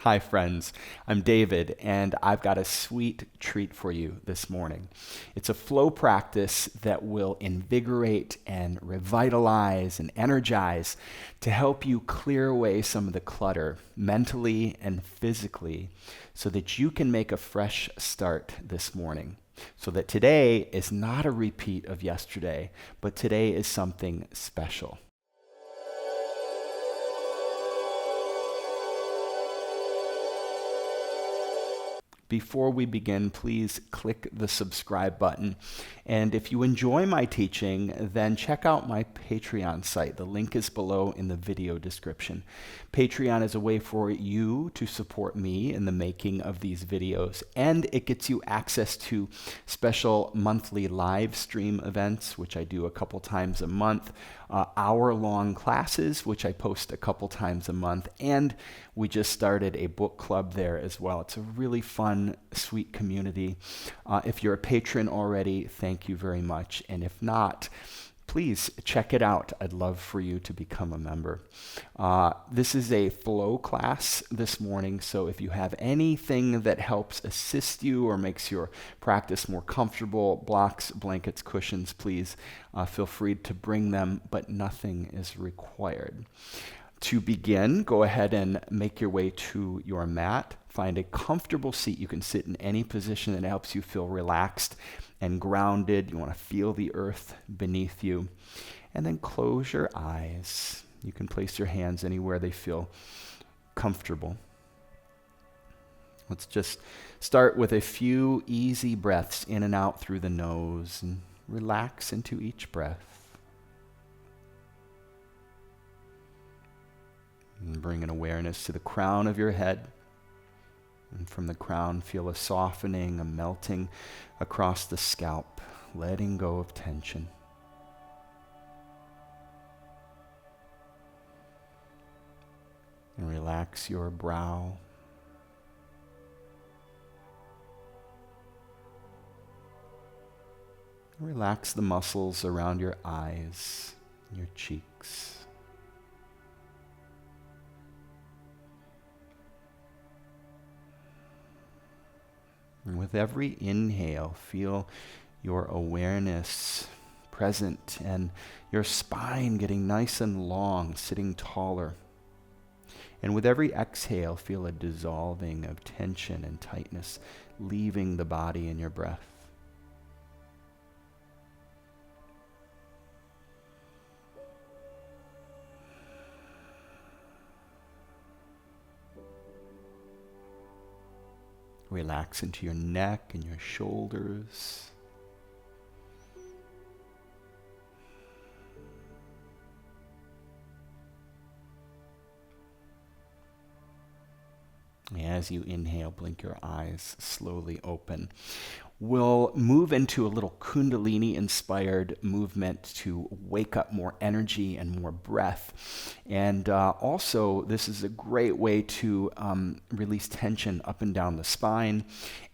Hi, friends. I'm David, and I've got a sweet treat for you this morning. It's a flow practice that will invigorate and revitalize and energize to help you clear away some of the clutter mentally and physically so that you can make a fresh start this morning. So that today is not a repeat of yesterday, but today is something special. Before we begin, please click the subscribe button. And if you enjoy my teaching, then check out my Patreon site. The link is below in the video description. Patreon is a way for you to support me in the making of these videos, and it gets you access to special monthly live stream events, which I do a couple times a month, hour-long classes, which I post a couple times a month, and we just started a book club there as well. It's a really fun, sweet community. If you're a patron already, thank you very much. And if not, please check it out. I'd love for you to become a member. This is a flow class this morning, so if you have anything that helps assist you or makes your practice more comfortable, blocks, blankets, cushions, please feel free to bring them, but nothing is required. To begin, go ahead and make your way to your mat. Find a comfortable seat. You can sit in any position that helps you feel relaxed and grounded. You want to feel the earth beneath you. And then close your eyes. You can place your hands anywhere they feel comfortable. Let's just start with a few easy breaths in and out through the nose and relax into each breath. And bring an awareness to the crown of your head. And from the crown, feel a softening, a melting across the scalp, letting go of tension. And relax your brow. Relax the muscles around your eyes, your cheeks. And with every inhale, feel your awareness present and your spine getting nice and long, sitting taller. And with every exhale, feel a dissolving of tension and tightness, leaving the body in your breath. Relax into your neck and your shoulders. As you inhale, blink your eyes slowly open. We'll move into a little Kundalini-inspired movement to wake up more energy and more breath. And also, this is a great way to release tension up and down the spine,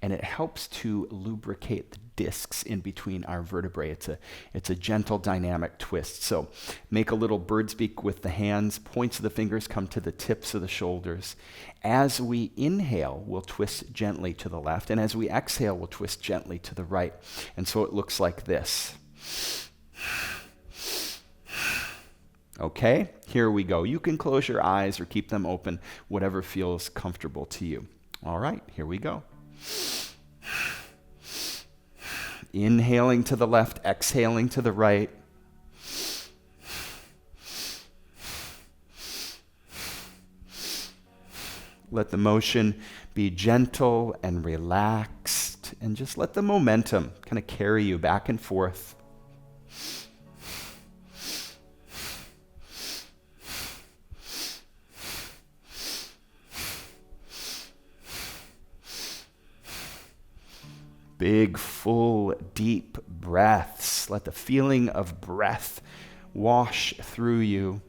and it helps to lubricate the discs in between our vertebrae. It's a gentle dynamic twist. So make a little bird's beak with the hands. Points of the fingers come to the tips of the shoulders. As we inhale, we'll twist gently to the left, and as we exhale, we'll twist gently to the right. And so it looks like this. Okay, here we go. You can close your eyes or keep them open, whatever feels comfortable to you. All right, here we go. Inhaling to the left, exhaling to the right. Let the motion be gentle and relaxed, and just let the momentum kind of carry you back and forth. Big, full, deep breaths. Let the feeling of breath wash through you.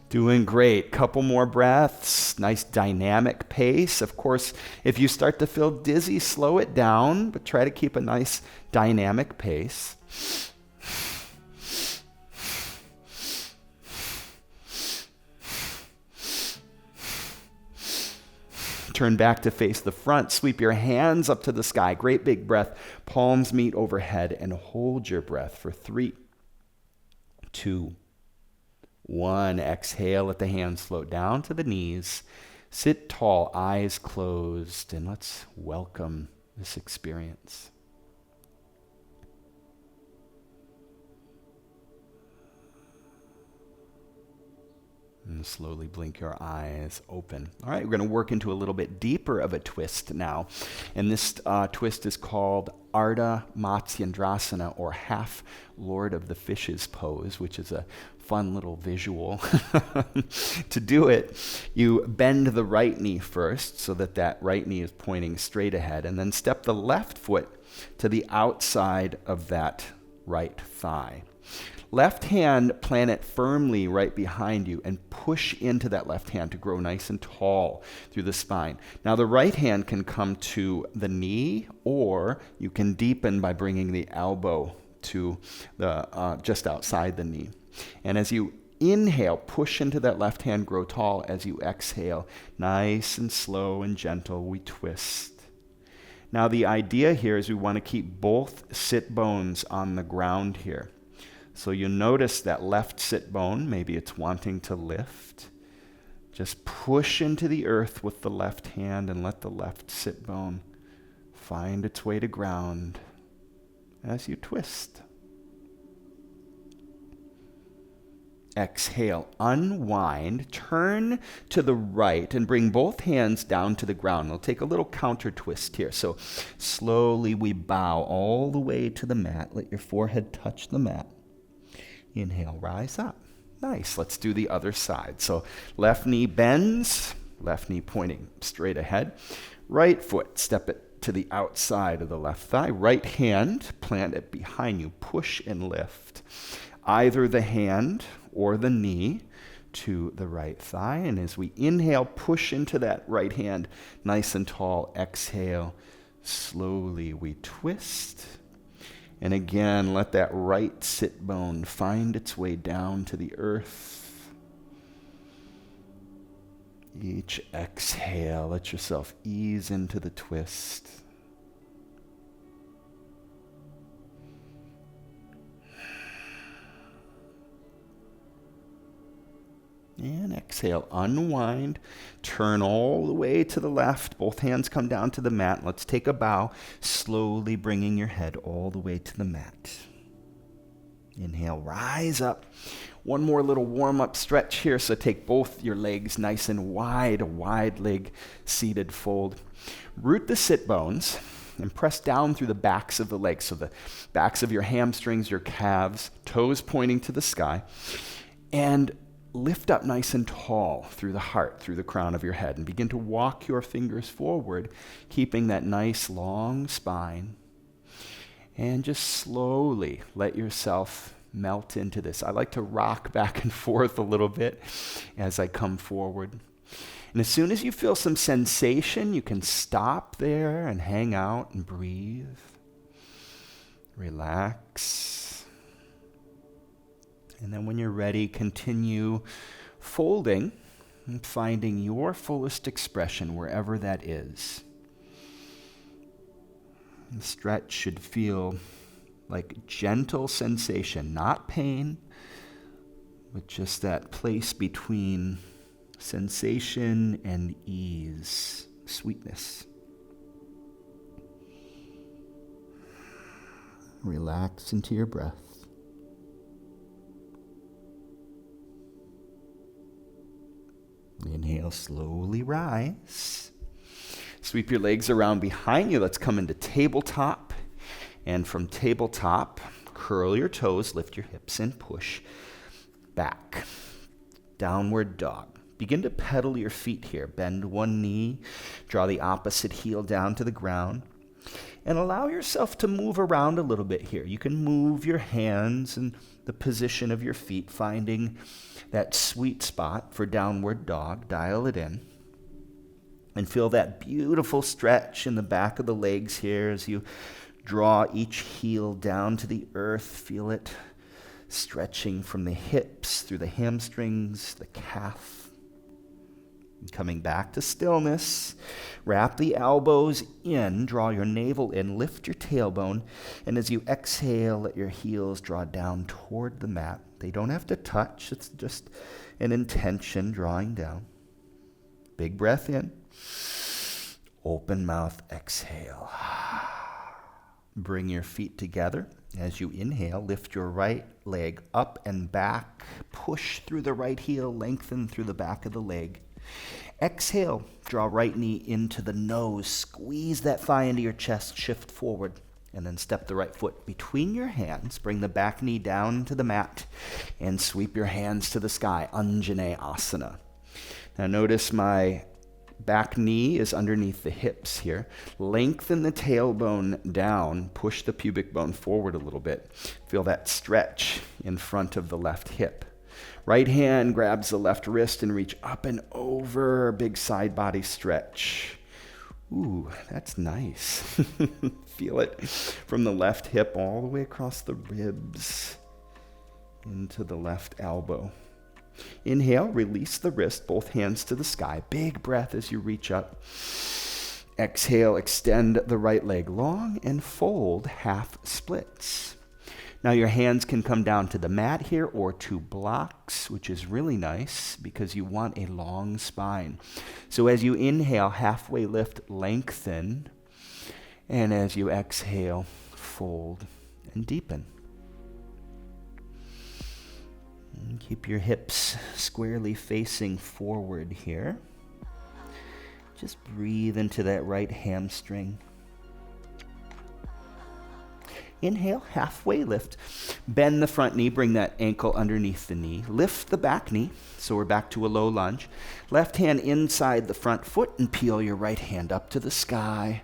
Doing great. Couple more breaths. this nice dynamic pace. Of course, if you start to feel dizzy, slow it down, but try to keep a nice dynamic pace. Turn back to face the front. Sweep your hands up to the sky. Great big breath. Palms meet overhead and hold your breath for 3, 2, 1. Exhale, let the hands float down to the knees. Sit tall, eyes closed, and let's welcome this experience. And slowly blink your eyes open. All right, we're going to work into a little bit deeper of a twist now. And this twist is called Arda Matsyandrasana, or half Lord of the Fishes pose, which is a fun little visual. To do it, you bend the right knee first so that that right knee is pointing straight ahead, and then step the left foot to the outside of that right thigh. Left hand, plant it firmly right behind you and push into that left hand to grow nice and tall through the spine. Now the right hand can come to the knee, or you can deepen by bringing the elbow to the just outside the knee. And as you inhale, push into that left hand, grow tall. As you exhale, nice and slow and gentle, we twist. Now the idea here is we want to keep both sit bones on the ground here. So you notice that left sit bone, maybe it's wanting to lift. Just push into the earth with the left hand and let the left sit bone find its way to ground as you twist. Exhale, unwind, turn to the right and bring both hands down to the ground. We'll take a little counter twist here. So slowly we bow all the way to the mat. Let your forehead touch the mat. Inhale, rise up. Nice. Let's do the other side. So left knee bends, left knee pointing straight ahead. Right foot, step it to the outside of the left thigh. Right hand, plant it behind you. Push and lift either the hand or the knee to the right thigh. And as we inhale, push into that right hand nice and tall. Exhale, slowly we twist. And again, let that right sit bone find its way down to the earth. Each exhale, let yourself ease into the twist. And exhale, unwind, turn all the way to the left. Both hands come down to the mat. Let's take a bow, slowly bringing your head all the way to the mat. Inhale, rise up. One more little warm-up stretch here. So take both your legs nice and wide, a wide leg seated fold. Root the sit bones and press down through the backs of the legs. So the backs of your hamstrings, your calves, toes pointing to the sky. And lift up nice and tall through the heart, through the crown of your head, and begin to walk your fingers forward, keeping that nice long spine. And just slowly let yourself melt into this. I like to rock back and forth a little bit as I come forward. And as soon as you feel some sensation, you can stop there and hang out and breathe. Relax. And then when you're ready, continue folding and finding your fullest expression wherever that is. The stretch should feel like gentle sensation, not pain, but just that place between sensation and ease, sweetness. Relax into your breath. Inhale, slowly rise. Sweep your legs around behind you. Let's come into tabletop. And from tabletop, curl your toes, lift your hips, and push back. Downward dog. Begin to pedal your feet here. Bend one knee, draw the opposite heel down to the ground, and allow yourself to move around a little bit here. You can move your hands and the position of your feet, finding that sweet spot for downward dog. Dial it in. And feel that beautiful stretch in the back of the legs here as you draw each heel down to the earth. Feel it stretching from the hips through the hamstrings, the calf. And coming back to stillness, wrap the elbows in, draw your navel in, lift your tailbone, and as you exhale, let your heels draw down toward the mat. They don't have to touch, it's just an intention drawing down. Big breath in. Open mouth, exhale. Bring your feet together. As you inhale, lift your right leg up and back. Push through the right heel, lengthen through the back of the leg. Exhale, draw right knee into the nose. Squeeze that thigh into your chest, shift forward. And then step the right foot between your hands. Bring the back knee down to the mat and sweep your hands to the sky. Anjanae Asana. Now notice my back knee is underneath the hips here. Lengthen the tailbone down. Push the pubic bone forward a little bit. Feel that stretch in front of the left hip. Right hand grabs the left wrist and reach up and over. Big side body stretch. Ooh, that's nice. Feel it from the left hip all the way across the ribs into the left elbow. Inhale, release the wrist, both hands to the sky. Big breath as you reach up. Exhale, extend the right leg long and fold half splits. Now your hands can come down to the mat here or to blocks, which is really nice because you want a long spine. So as you inhale, halfway lift, lengthen. And as you exhale, fold and deepen. And keep your hips squarely facing forward here. Just breathe into that right hamstring. Inhale, halfway lift. Bend the front knee, bring that ankle underneath the knee. Lift the back knee, so we're back to a low lunge. Left hand inside the front foot and peel your right hand up to the sky.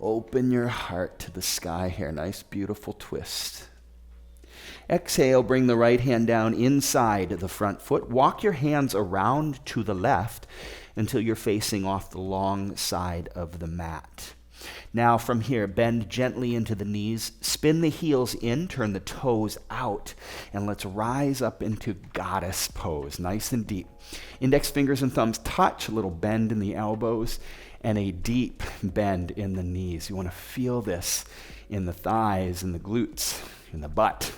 Open your heart to the sky here. Nice, beautiful twist. Exhale, bring the right hand down inside the front foot. Walk your hands around to the left until you're facing off the long side of the mat. Now from here, bend gently into the knees, spin the heels in, turn the toes out, and let's rise up into goddess pose, nice and deep. Index fingers and thumbs touch, a little bend in the elbows, and a deep bend in the knees. You want to feel this in the thighs, and the glutes, in the butt.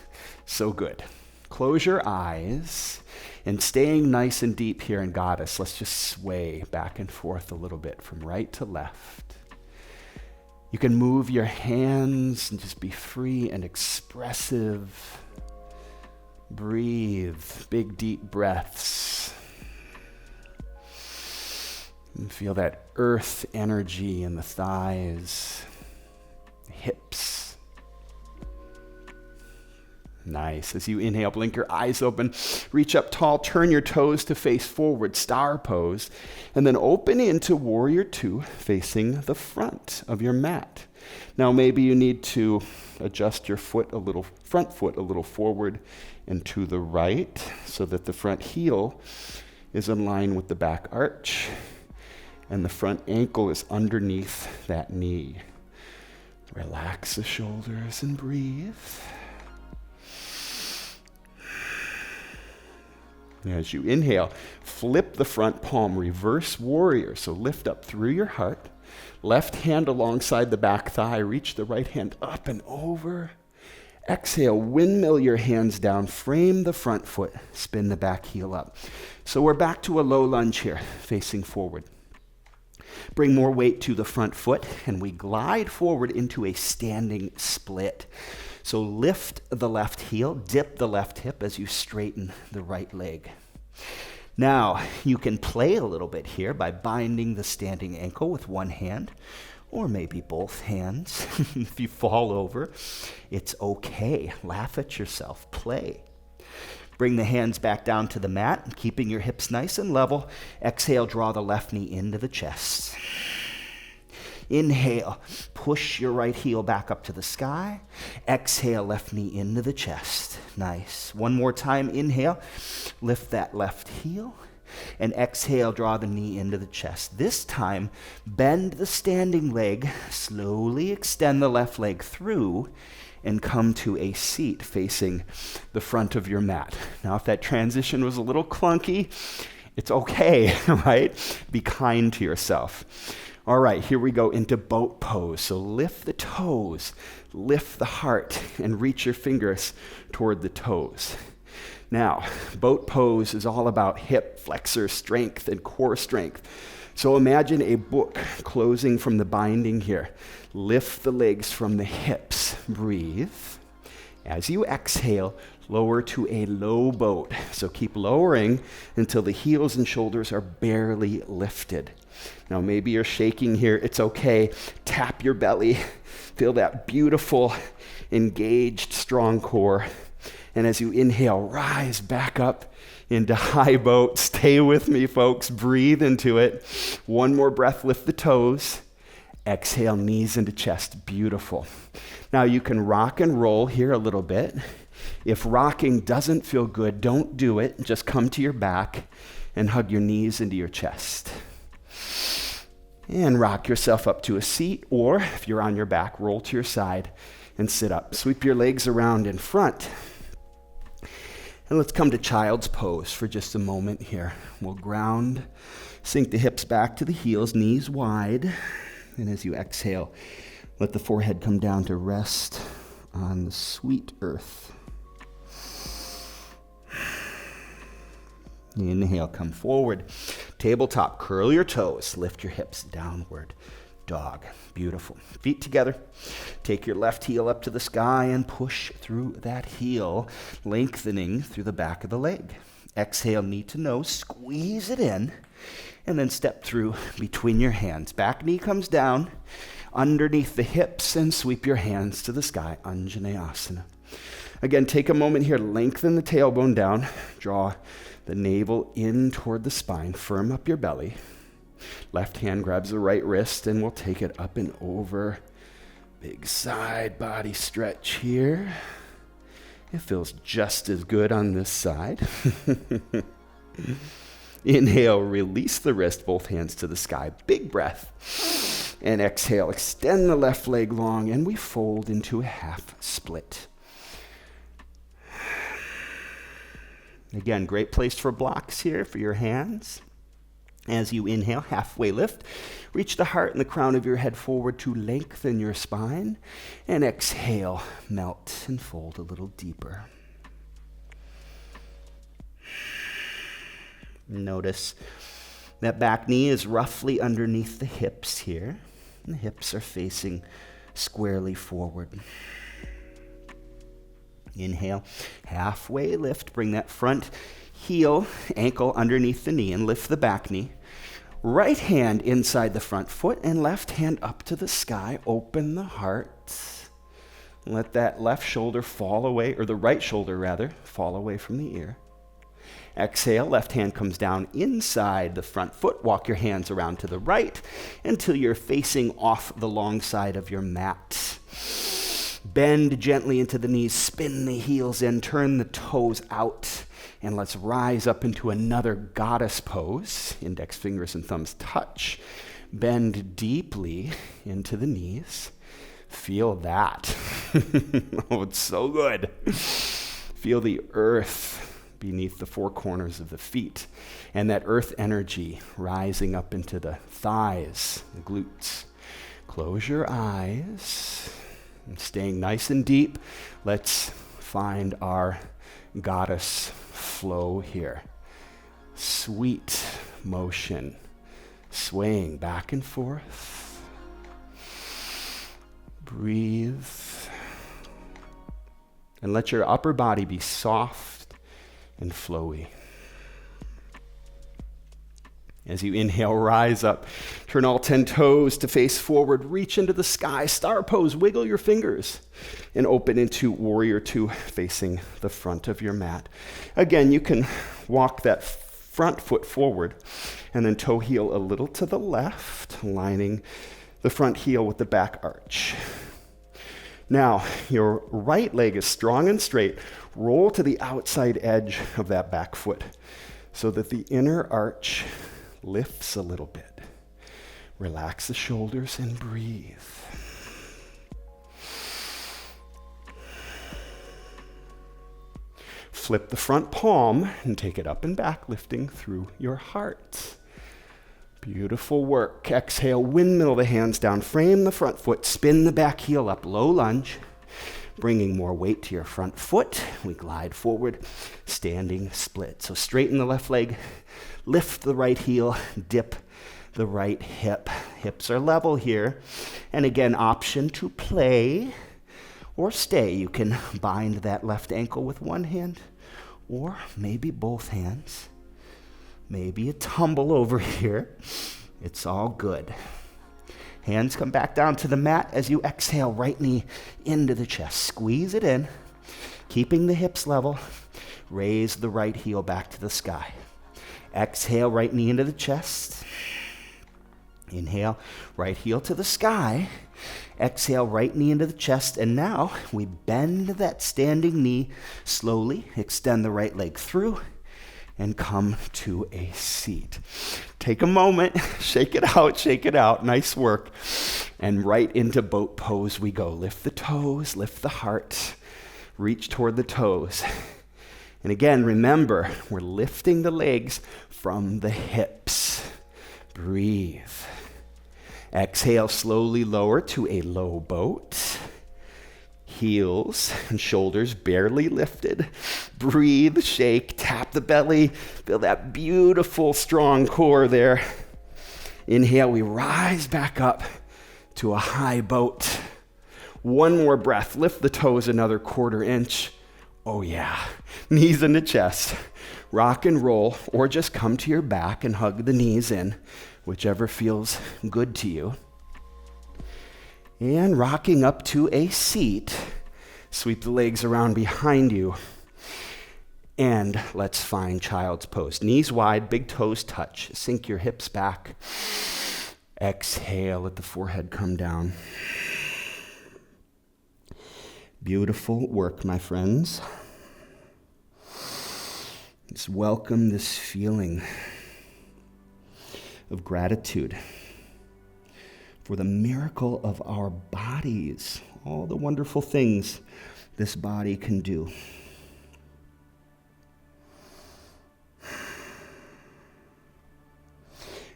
So good. Close your eyes, and staying nice and deep here in goddess, let's just sway back and forth a little bit from right to left. You can move your hands and just be free and expressive. Breathe, big deep breaths. And feel that earth energy in the thighs, the hips. Nice. As you inhale, blink your eyes open, reach up tall, turn your toes to face forward, star pose, and then open into warrior two, facing the front of your mat. Now maybe you need to adjust your front foot a little forward and to the right so that the front heel is in line with the back arch and the front ankle is underneath that knee. Relax the shoulders and breathe. As you inhale, flip the front palm, reverse warrior. So lift up through your heart. Left hand alongside the back thigh. Reach the right hand up and over. Exhale, windmill your hands down. Frame the front foot. Spin the back heel up. So we're back to a low lunge here, facing forward. Bring more weight to the front foot, and we glide forward into a standing split. So lift the left heel, dip the left hip as you straighten the right leg. Now, you can play a little bit here by binding the standing ankle with one hand, or maybe both hands. If you fall over, it's okay. Laugh at yourself. Play. Bring the hands back down to the mat, keeping your hips nice and level. Exhale, draw the left knee into the chest. Inhale, push your right heel back up to the sky. Exhale, left knee into the chest. Nice. One more time, inhale, lift that left heel. And exhale, draw the knee into the chest. This time, bend the standing leg, slowly extend the left leg through, and come to a seat facing the front of your mat. Now, if that transition was a little clunky, it's okay, right? Be kind to yourself. All right, here we go into boat pose. So lift the toes, lift the heart, and reach your fingers toward the toes. Now, boat pose is all about hip flexor strength and core strength. So imagine a book closing from the binding here. Lift the legs from the hips. Breathe. As you exhale, lower to a low boat. So keep lowering until the heels and shoulders are barely lifted. Now maybe you're shaking here. It's okay. Tap your belly. Feel that beautiful, engaged, strong core. And as you inhale, rise back up into high boat. Stay with me, folks. Breathe into it. One more breath, lift the toes. Exhale, knees into chest. Beautiful. Now you can rock and roll here a little bit. If rocking doesn't feel good, don't do it. Just come to your back and hug your knees into your chest. And rock yourself up to a seat, or if you're on your back, roll to your side and sit up. Sweep your legs around in front. And let's come to child's pose for just a moment here. We'll ground, sink the hips back to the heels, knees wide. And as you exhale, let the forehead come down to rest on the sweet earth. Inhale, come forward. Tabletop, curl your toes, lift your hips downward. Dog, beautiful. Feet together. Take your left heel up to the sky and push through that heel, lengthening through the back of the leg. Exhale, knee to nose, squeeze it in, and then step through between your hands. Back knee comes down, underneath the hips, and sweep your hands to the sky. Anjanae Asana. Again, take a moment here, lengthen the tailbone down, draw the navel in toward the spine, firm up your belly. Left hand grabs the right wrist, and we'll take it up and over. Big side body stretch here. It feels just as good on this side. Inhale, release the wrist, both hands to the sky. Big breath. And exhale, extend the left leg long, and we fold into a half split. Again, great place for blocks here for your hands. As you inhale, halfway lift, reach the heart and the crown of your head forward to lengthen your spine. And exhale, melt and fold a little deeper. Notice that back knee is roughly underneath the hips here. And the hips are facing squarely forward. Inhale, halfway lift, bring that front heel, ankle underneath the knee and lift the back knee. Right hand inside the front foot and left hand up to the sky. Open the heart. Let that left shoulder fall away, or the right shoulder rather, fall away from the ear. Exhale, left hand comes down inside the front foot. Walk your hands around to the right until you're facing off the long side of your mat. Bend gently into the knees, spin the heels in, turn the toes out, and let's rise up into another goddess pose. Index fingers and thumbs touch. Bend deeply into the knees. Feel that. Oh, it's so good. Feel the earth beneath the four corners of the feet, and that earth energy rising up into the thighs, the glutes. Close your eyes. And staying nice and deep, let's find our goddess flow here. Sweet motion, swaying back and forth. Breathe. And let your upper body be soft and flowy. As you inhale, rise up. Turn all 10 toes to face forward. Reach into the sky. Star pose. Wiggle your fingers. And open into warrior two, facing the front of your mat. Again, you can walk that front foot forward and then toe heel a little to the left, lining the front heel with the back arch. Now, your right leg is strong and straight. Roll to the outside edge of that back foot. so that the inner arch lifts a little bit. Relax the shoulders and breathe. Flip the front palm and take it up and back, lifting through your heart. Beautiful work. Exhale, windmill the hands down, frame the front foot, spin the back heel up, low lunge, bringing more weight to your front foot. We glide forward, standing split. So straighten the left leg, lift the right heel, dip the right hip. Hips are level here. And again, option to play or stay. You can bind that left ankle with one hand or maybe both hands. Maybe a tumble over here. It's all good. Hands come back down to the mat as you exhale, right knee into the chest. Squeeze it in, keeping the hips level. Raise the right heel back to the sky. Exhale, right knee into the chest. Inhale, right heel to the sky. Exhale, right knee into the chest. And now we bend that standing knee slowly. Extend the right leg through and come to a seat. Take a moment, shake it out. Nice work. And right into boat pose we go. Lift the toes, lift the heart, reach toward the toes. And again, remember, we're lifting the legs from the hips. Breathe. Exhale, slowly lower to a low boat. Heels and shoulders barely lifted. Breathe, shake, tap the belly. Feel that beautiful, strong core there. Inhale, we rise back up to a high boat. One more breath. Lift the toes another 1/4 inch. Oh yeah. Knees in the chest. Rock and roll, or just come to your back and hug the knees in, whichever feels good to you. And rocking up to a seat, sweep the legs around behind you. And let's find child's pose. Knees wide, big toes touch. Sink your hips back. Exhale, let the forehead come down. Beautiful work, my friends. Let's welcome this feeling of gratitude for the miracle of our bodies, all the wonderful things this body can do.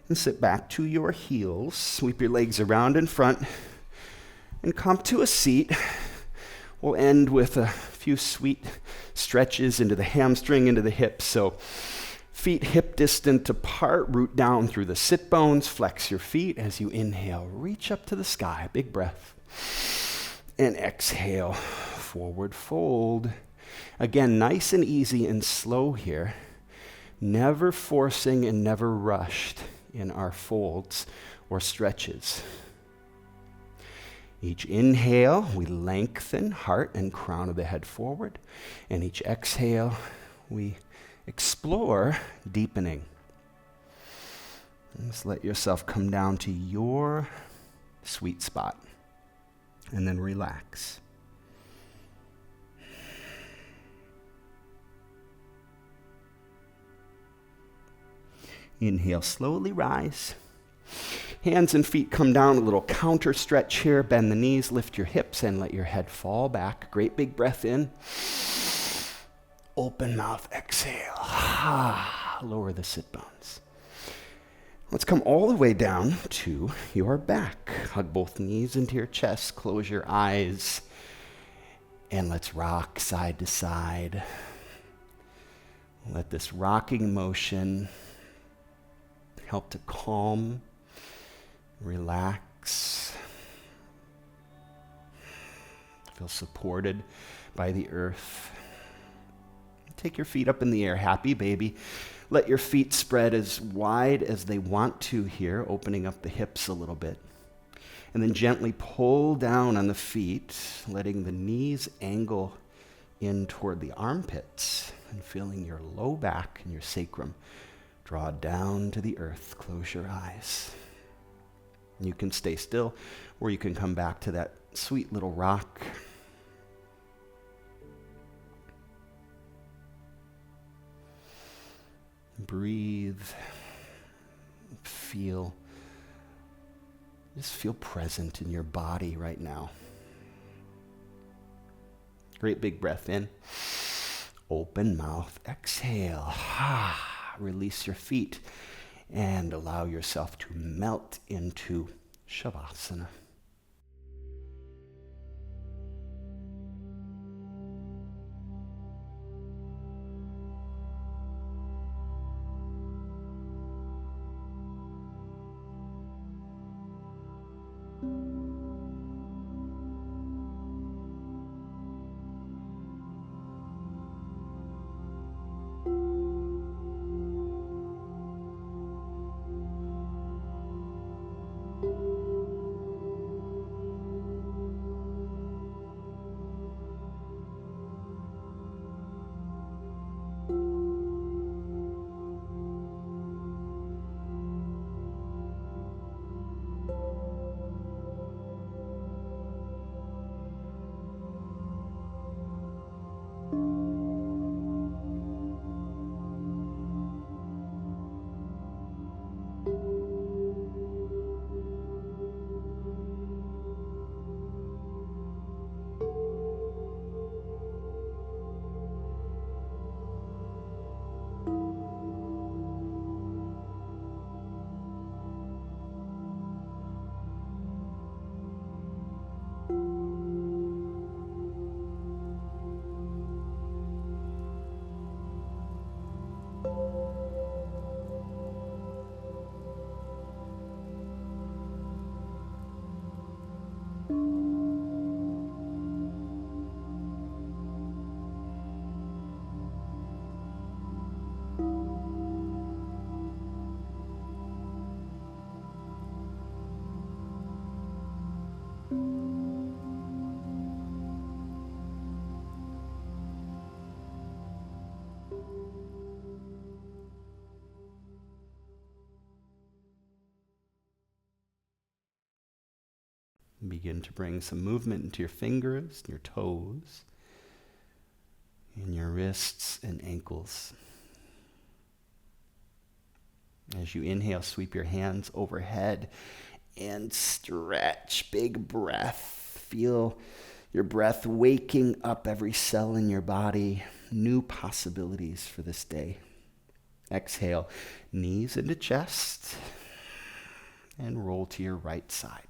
And sit back to your heels, sweep your legs around in front, and come to a seat. We'll end with a few sweet stretches into the hamstring, into the hips. So feet hip distant apart, root down through the sit bones, flex your feet as you inhale, reach up to the sky, big breath. And exhale, forward fold. Again, nice and easy and slow here. Never forcing and never rushed in our folds or stretches. Each inhale, we lengthen heart and crown of the head forward. And each exhale, we explore deepening. Just let yourself come down to your sweet spot. And then relax. Inhale, slowly rise. Hands and feet come down, a little counter stretch here. Bend the knees, lift your hips, and let your head fall back. Great big breath in. Open mouth, exhale. Lower the sit bones. Let's come all the way down to your back. Hug both knees into your chest. Close your eyes. And let's rock side to side. Let this rocking motion help to calm, relax. Feel supported by the earth. Take your feet up in the air. Happy baby. Let your feet spread as wide as they want to here, opening up the hips a little bit. And then gently pull down on the feet, letting the knees angle in toward the armpits and feeling your low back and your sacrum draw down to the earth. Close your eyes. You can stay still, or you can come back to that sweet little rock. Breathe. Just feel present in your body right now. Great big breath in. Open mouth, exhale. Release your feet and allow yourself to melt into Shavasana. Begin to bring some movement into your fingers, your toes, and your wrists and ankles. As you inhale, sweep your hands overhead and stretch. Big breath. Feel your breath waking up every cell in your body. New possibilities for this day. Exhale, knees into chest, and roll to your right side.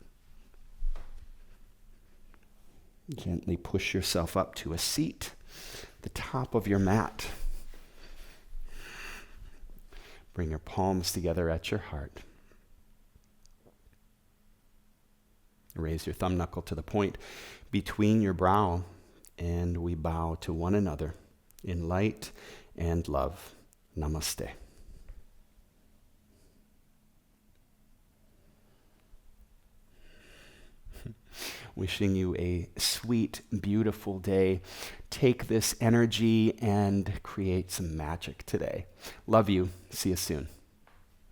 Gently push yourself up to a seat, the top of your mat. Bring your palms together at your heart. Raise your thumb knuckle to the point between your brow, and we bow to one another in light and love. Namaste. Wishing you a sweet, beautiful day. Take this energy and create some magic today. Love you. See you soon.